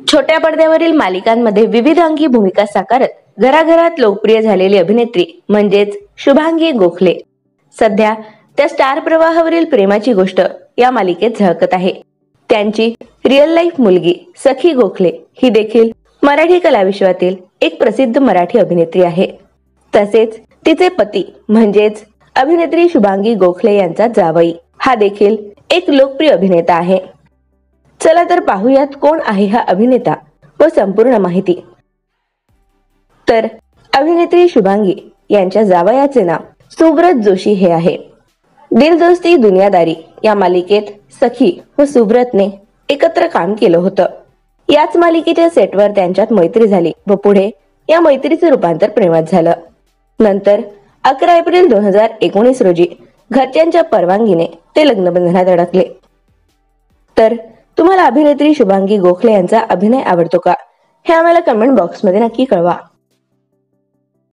छोट्या पडद्यावरील मालिकांमध्ये विविधांगी भूमिका साकारत घराघरात लोकप्रिय झालेली अभिनेत्री म्हणजेच शुभांगी गोखले सध्या त्या स्टार प्रवाहावरील प्रेमाची गोष्ट या मालिकेत झळकत आहे. त्यांची रिअल लाईफ मुलगी सखी गोखले ही देखील मराठी कलाविश्वातील एक प्रसिद्ध मराठी अभिनेत्री आहे. तसेच तिचे पती म्हणजेच अभिनेत्री शुभांगी गोखले यांचा जावई हा देखील एक लोकप्रिय अभिनेता आहे. चला तर पाहूयात कोण आहे हा अभिनेता व संपूर्ण माहिती. तर अभिनेत्री शुभांगी यांच्या जावयाचे नाव सुब्रत जोशी हे आहे. दिल दोस्ती दुनियादारी या मालिकेत सखी व सुब्रतने एकत्र काम केलं होतं. याच मालिकेच्या सेटवर त्यांच्यात मैत्री झाली व पुढे या मैत्रीचे रूपांतर प्रेमात झालं. नंतर 11 एप्रिल 2019 रोजी घरच्यांच्या परवानगीने ते लग्नबंधनात अडकले. तर तुम्हाला अभिनेत्री शुभांगी गोखले यांचा अभिनय आवडतो का? हे आम्हाला कमेंट बॉक्समध्ये नक्की कळवा.